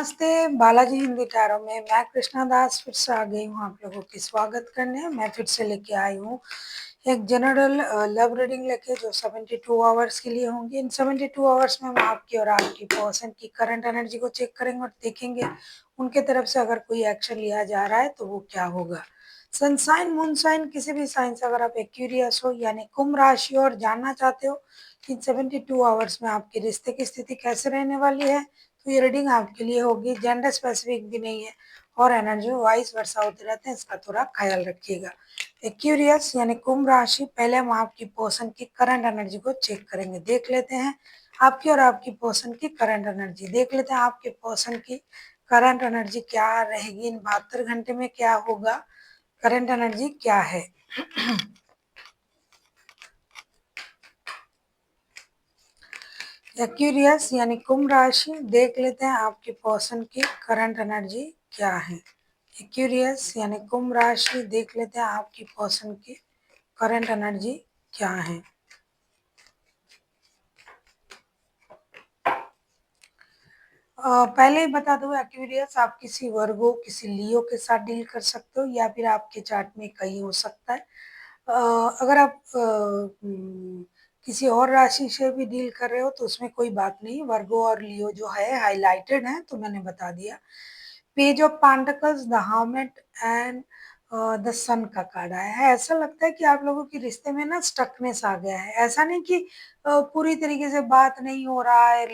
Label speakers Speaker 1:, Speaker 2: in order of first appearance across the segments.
Speaker 1: नमस्ते, बालाजी हिंदी टैरो में मैं कृष्णा दास फिर से आ गई हूँ आप लोगों की स्वागत करने। मैं फिर से लेके आई हूँ एक जनरल लव रीडिंग लेके जो 72 आवर्स के लिए होंगी। इन 72 आवर्स में हम आपकी और आपकी पर्सन की करंट एनर्जी को चेक करेंगे और देखेंगे उनके तरफ से अगर कोई एक्शन लिया जा रहा है तो वो क्या होगा। सनसाइन मून साइन किसी भी साइन से अगर आप एक्यूरियस हो यानी कुंभ राशि और जानना चाहते हो कि इन 72 आवर्स में आपके रिश्ते की स्थिति कैसे रहने वाली है तो ये रीडिंग आपके लिए होगी। जेंडर स्पेसिफिक भी नहीं है और एनर्जी वाइस वर्षा होते रहते हैं, इसका थोड़ा ख्याल रखिएगा। एक्यूरियस यानी कुंभ राशि, पहले हम आपकी पर्सन की करंट एनर्जी को चेक करेंगे। देख लेते हैं आपकी और आपकी पर्सन की करंट एनर्जी। देख लेते हैं आपके पर्सन की करंट एनर्जी क्या रहेगी इन 72 घंटे में, क्या होगा, करंट एनर्जी क्या है। एक्यूरियस यानी कुंभ राशि, देख लेते हैं आपके पर्सन की करंट एनर्जी क्या है। एक्यूरियस यानी कुंभ राशि, देख लेते हैं आपकी पर्सन की करंट एनर्जी क्या है। पहले ही बता दूं एक्यूरियस, आप किसी वर्गो किसी लियो के साथ डील कर सकते हो या फिर आपके चार्ट में कहीं हो सकता है। अगर आप किसी और राशि से भी डील कर रहे हो तो उसमें कोई बात नहीं। वर्गो और लियो जो है हाईलाइटेड है तो मैंने बता दिया। Page of pentacles, the hermit and the sun का कार्ड आया है। ऐसा लगता है कि आप लोगों के रिश्ते में ना स्टकनेस आ गया है। ऐसा नहीं कि पूरी तरीके से बात नहीं हो रहा है,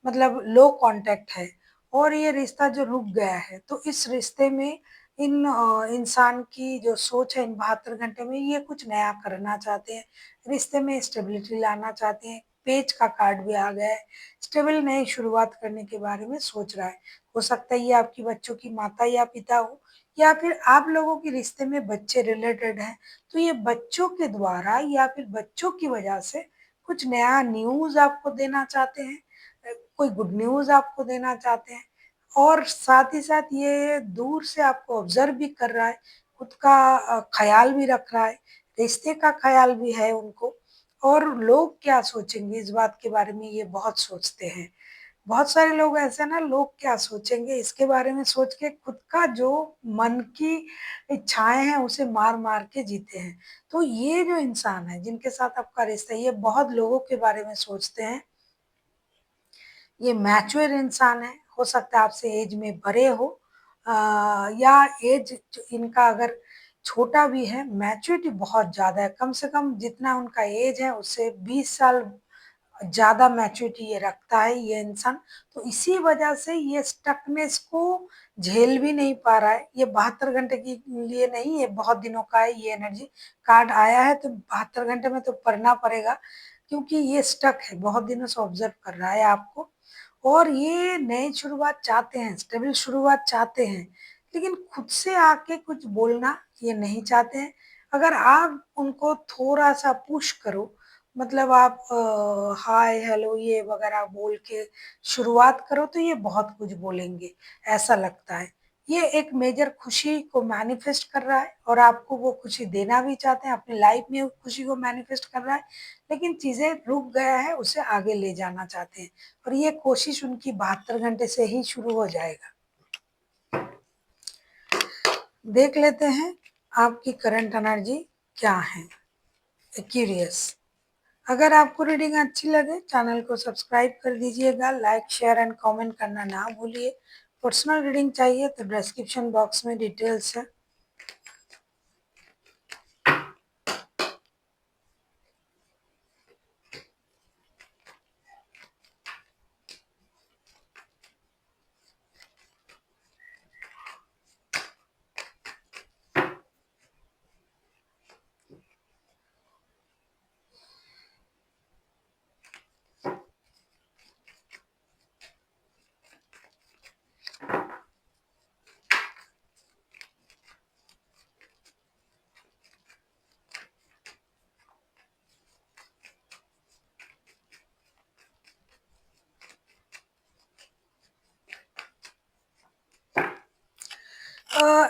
Speaker 1: मतलब लो कांटेक्ट है और ये रिश्ता जो रुक गया है। तो इस रिश्ते में इन इंसान की जो सोच है इन 72 घंटे में, ये कुछ नया करना चाहते हैं, रिश्ते में स्टेबिलिटी लाना चाहते हैं। पेज का कार्ड भी आ गया है, स्टेबल नई शुरुआत करने के बारे में सोच रहा है। हो सकता है ये आपकी बच्चों की माता या पिता हो या फिर आप लोगों के रिश्ते में बच्चे रिलेटेड हैं तो ये बच्चों के द्वारा या फिर बच्चों की वजह से कुछ नया न्यूज आपको देना चाहते हैं, कोई गुड न्यूज आपको देना चाहते हैं। और साथ ही साथ ये दूर से आपको ऑब्जर्व भी कर रहा है, खुद का ख्याल भी रख रहा है, रिश्ते का ख्याल भी है उनको। और लोग क्या सोचेंगे इस बात के बारे में ये बहुत सोचते हैं। बहुत सारे लोग ऐसे ना, लोग क्या सोचेंगे इसके बारे में सोच के खुद का जो मन की इच्छाएं हैं उसे मार मार के जीते हैं। तो ये जो इंसान है जिनके साथ आपका रिश्ता है, ये बहुत लोगों के बारे में सोचते हैं। ये मैच्योर इंसान है, हो सकता है आपसे एज में बड़े हो या एज इनका अगर छोटा भी है, मैच्योरिटी बहुत ज़्यादा है। कम से कम जितना उनका एज है उससे 20 साल ज़्यादा मैच्योरिटी ये रखता है ये इंसान। तो इसी वजह से ये स्टकनेस को झेल भी नहीं पा रहा है। ये 72 घंटे के लिए नहीं, ये बहुत दिनों का है। ये एनर्जी कार्ड आया है तो 72 घंटे में तो पढ़ना पड़ेगा क्योंकि ये स्टक है, बहुत दिनों से ऑब्जर्व कर रहा है आपको। और ये नई शुरुआत चाहते हैं, स्टेबल शुरुआत चाहते हैं, लेकिन खुद से आके कुछ बोलना ये नहीं चाहते हैं। अगर आप उनको थोड़ा सा पुश करो, मतलब आप हाय हेलो ये वगैरह बोल के शुरुआत करो तो ये बहुत कुछ बोलेंगे, ऐसा लगता है। ये एक मेजर खुशी को मैनिफेस्ट कर रहा है और आपको वो खुशी देना भी चाहते हैं, अपनी लाइफ में खुशी को मैनिफेस्ट कर रहा है, लेकिन चीजें रुक गया है उसे आगे ले जाना चाहते हैं। और ये कोशिश उनकी 72 घंटे से ही शुरू हो जाएगा। देख लेते हैं आपकी करंट एनर्जी क्या है। क्यूरियस, अगर आपको रीडिंग अच्छी लगे चैनल को सब्सक्राइब कर दीजिएगा, लाइक शेयर एंड कमेंट करना ना भूलिए। पर्सनल रीडिंग चाहिए तो डिस्क्रिप्शन बॉक्स में डिटेल्स है।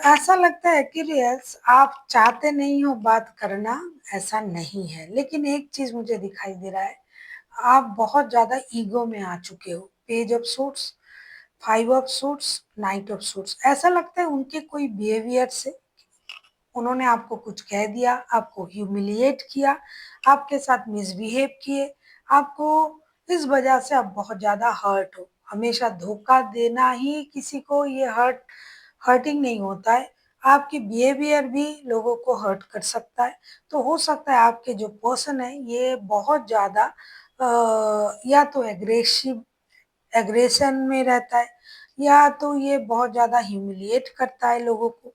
Speaker 1: ऐसा लगता है कि यस आप चाहते नहीं हो बात करना, ऐसा नहीं है, लेकिन एक चीज मुझे दिखाई दे रहा है, आप बहुत ज्यादा ईगो में आ चुके हो। Page of suits, five of suits, night of suits. ऐसा लगता है उनके कोई बिहेवियर से उन्होंने आपको कुछ कह दिया, आपको ह्यूमिलिएट किया, आपके साथ मिसबिहेव किए, आपको इस वजह से आप बहुत ज़्यादा हर्ट हो। हमेशा धोखा देना ही किसी को ये हर्टिंग नहीं होता है, आपकी बिहेवियर भी लोगों को हर्ट कर सकता है। तो हो सकता है आपके जो पर्सन है ये बहुत ज़्यादा या तो एग्रेशन में रहता है, या तो ये बहुत ज़्यादा ह्यूमिलिएट करता है लोगों को,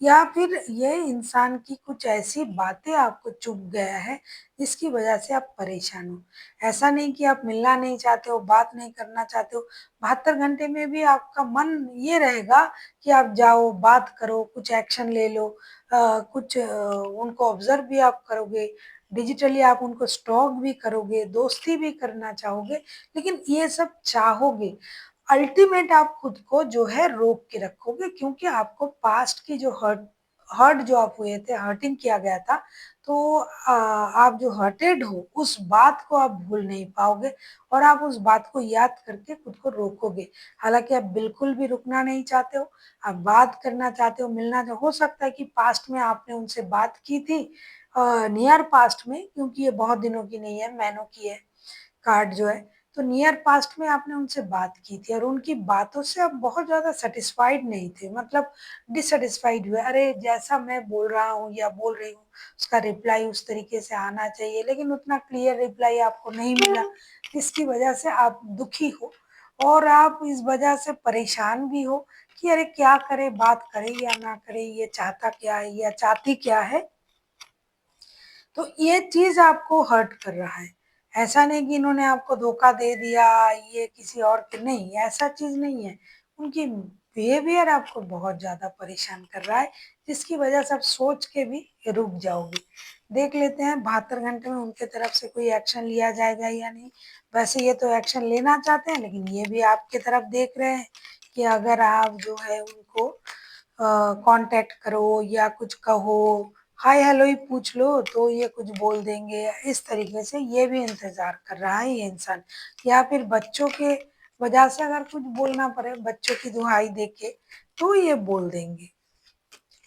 Speaker 1: या फिर ये इंसान की कुछ ऐसी बातें आपको चुभ गया है जिसकी वजह से आप परेशान हो। ऐसा नहीं कि आप मिलना नहीं चाहते हो, बात नहीं करना चाहते हो, 72 घंटे में भी आपका मन ये रहेगा कि आप जाओ, बात करो, कुछ एक्शन ले लो, कुछ उनको ऑब्जर्व भी आप करोगे, डिजिटली आप उनको स्टॉक भी करोगे, दोस्ती भी करना चाहोगे, लेकिन ये सब चाहोगे, अल्टीमेट आप खुद को जो है रोक के रखोगे, क्योंकि आपको पास्ट की जो हर्ट हर्ट जो आप हुए थे, हर्टिंग किया गया था, तो आप जो हर्टेड हो उस बात को आप भूल नहीं पाओगे, और आप उस बात को याद करके खुद को रोकोगे। हालांकि आप बिल्कुल भी रुकना नहीं चाहते हो, आप बात करना चाहते हो, हो सकता है कि पास्ट में आपने उनसे बात की थी, नियर पास्ट में, क्योंकि ये बहुत दिनों की नहीं है, महीनों की है कार्ड जो है। तो नियर पास्ट में आपने उनसे बात की थी और उनकी बातों से आप बहुत ज़्यादा सेटिस्फाइड नहीं थे, मतलब डिससेटिस्फाइड हुए, अरे जैसा मैं बोल रहा हूँ या बोल रही हूँ उसका रिप्लाई उस तरीके से आना चाहिए, लेकिन उतना क्लियर रिप्लाई आपको नहीं मिला, जिसकी वजह से आप दुखी हो, और आप इस वजह से परेशान भी हो कि अरे क्या करे, बात करे या ना करे, ये चाहता क्या है या चाहती क्या है। तो ये चीज़ आपको हर्ट कर रहा है। ऐसा नहीं कि इन्होंने आपको धोखा दे दिया, ये किसी और के नहीं, ऐसा चीज़ नहीं है। उनकी बिहेवियर आपको बहुत ज़्यादा परेशान कर रहा है, जिसकी वजह से आप सोच के भी रुक जाओगे। देख लेते हैं 72 घंटे में उनके तरफ से कोई एक्शन लिया जाएगा या नहीं। वैसे ये तो एक्शन लेना चाहते हैं, लेकिन ये भी आपके तरफ देख रहे हैं कि अगर आप जो है उनको कांटेक्ट करो या कुछ कहो, हाय हेलो ही पूछ लो तो ये कुछ बोल देंगे, इस तरीके से ये भी इंतजार कर रहा है ये इंसान। या फिर बच्चों के वजह से अगर कुछ बोलना पड़े, बच्चों की दुहाई देके, तो ये बोल देंगे,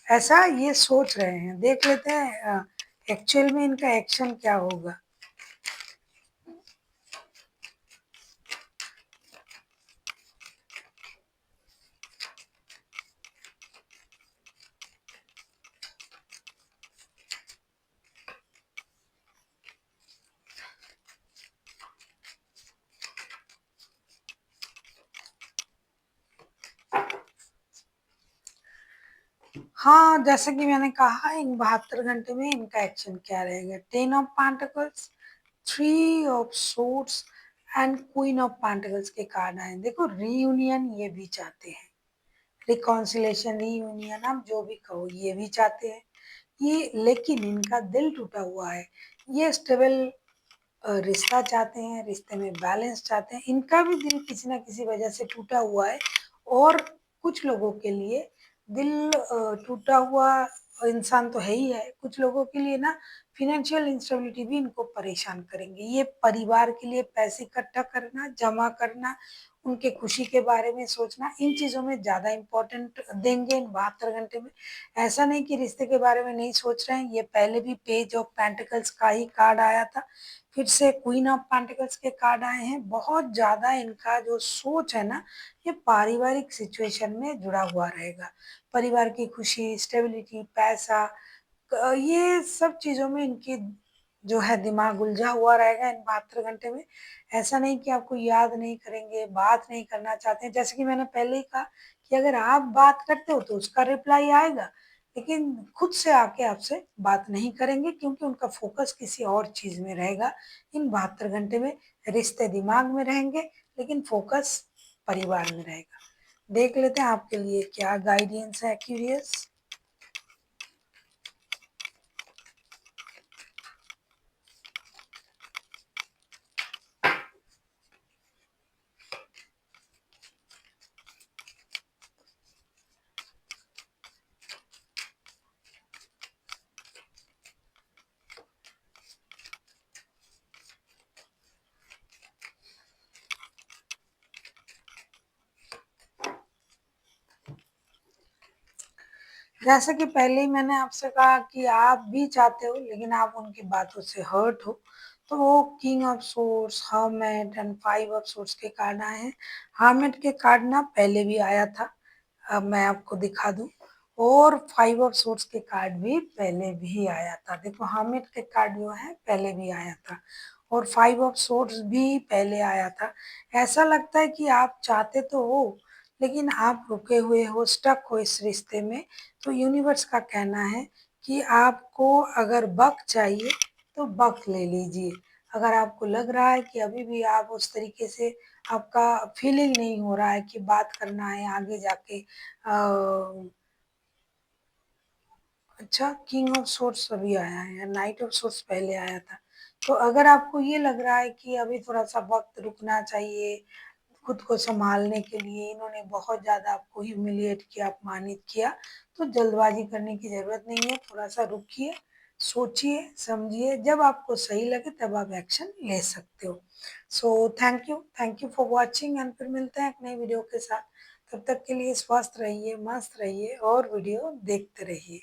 Speaker 1: ऐसा ये सोच रहे हैं। देख लेते हैं एक्चुअल में इनका एक्शन क्या होगा। हाँ, जैसे कि मैंने कहा इन 72 घंटे में इनका एक्शन क्या रहेगा। 10 of pentacles, 3 of suits and queen of pentacles के कार्ड आए। देखो रीयूनियन ये भी चाहते हैं, रिकॉन्सिलेशन, रीयूनियन, आप जो भी कहो ये भी चाहते हैं ये, लेकिन इनका दिल टूटा हुआ है। ये स्टेबल रिश्ता चाहते हैं, रिश्ते में बैलेंस चाहते हैं, इनका भी दिल किसी ना किसी वजह से टूटा हुआ है। और कुछ लोगों के लिए दिल टूटा हुआ इंसान तो है ही है, कुछ लोगों के लिए ना फिनेंशियल इंस्टेबिलिटी भी इनको परेशान करेंगे। ये परिवार के लिए पैसे इकट्ठा करना, जमा करना, उनके खुशी के बारे में सोचना, इन चीज़ों में ज़्यादा इम्पोर्टेंट देंगे इन 72 घंटे में। ऐसा नहीं कि रिश्ते के बारे में नहीं सोच रहे हैं, ये पहले भी पेज ऑफ पेंटिकल्स का ही कार्ड आया था, फिर से क्वीन ऑफ पेंटिकल्स के कार्ड आए हैं। बहुत ज़्यादा इनका जो सोच है ना, ये पारिवारिक सिचुएशन में जुड़ा हुआ रहेगा। परिवार की खुशी, स्टेबिलिटी, पैसा, ये सब चीज़ों में इनकी जो है दिमाग उलझा हुआ रहेगा इन 72 घंटे में। ऐसा नहीं कि आपको याद नहीं करेंगे, बात नहीं करना चाहते हैं। जैसे कि मैंने पहले ही कहा कि अगर आप बात करते हो तो उसका रिप्लाई आएगा, लेकिन खुद से आके आपसे बात नहीं करेंगे, क्योंकि उनका फोकस किसी और चीज़ में रहेगा इन 72 घंटे में। रिश्ते दिमाग में रहेंगे, लेकिन फोकस परिवार में रहेगा। देख लेते हैं आपके लिए क्या गाइडेंस है क्यूरियस। जैसे कि पहले ही मैंने आपसे कहा कि आप भी चाहते हो लेकिन आप उनकी बातों से हर्ट हो, तो वो king of swords, hermit and five of swords के कार्ड आए हैं। हर्मिट के कार्ड ना पहले भी आया था, अब मैं आपको दिखा दूं, और फाइव ऑफ सोर्ड्स के कार्ड भी पहले भी आया था। देखो हर्मिट के कार्ड जो है पहले भी आया था और फाइव ऑफ सोर्ड्स भी पहले आया था। ऐसा लगता है कि आप चाहते तो हो लेकिन आप रुके हुए हो, स्टक हो इस रिश्ते में। तो यूनिवर्स का कहना है कि आपको अगर बक चाहिए तो बक ले लीजिए। अगर आपको लग रहा है कि अभी भी आप उस तरीके से आपका फीलिंग नहीं हो रहा है कि बात करना है आगे जाके, अच्छा किंग ऑफ सोर्स अभी आया है, नाइट ऑफ सोर्स पहले आया था। तो अगर आपको ये लग रहा है कि अभी थोड़ा-सा वक़्त रुकना चाहिए, खुद को सँभालने के लिए, इन्होंने बहुत ज़्यादा आपको ह्यूमिलिएट किया, अपमानित किया, तो जल्दबाज़ी करने की ज़रूरत नहीं है, थोड़ा-सा रुकिए, सोचिए, समझिए, जब आपको सही लगे तब आप एक्शन ले सकते हो। So thank you for watching and फिर मिलते हैं एक नई वीडियो के साथ। तब तक के लिए स्वस्थ रहिए, मस्त रहिए और वीडियो देखते रहिए।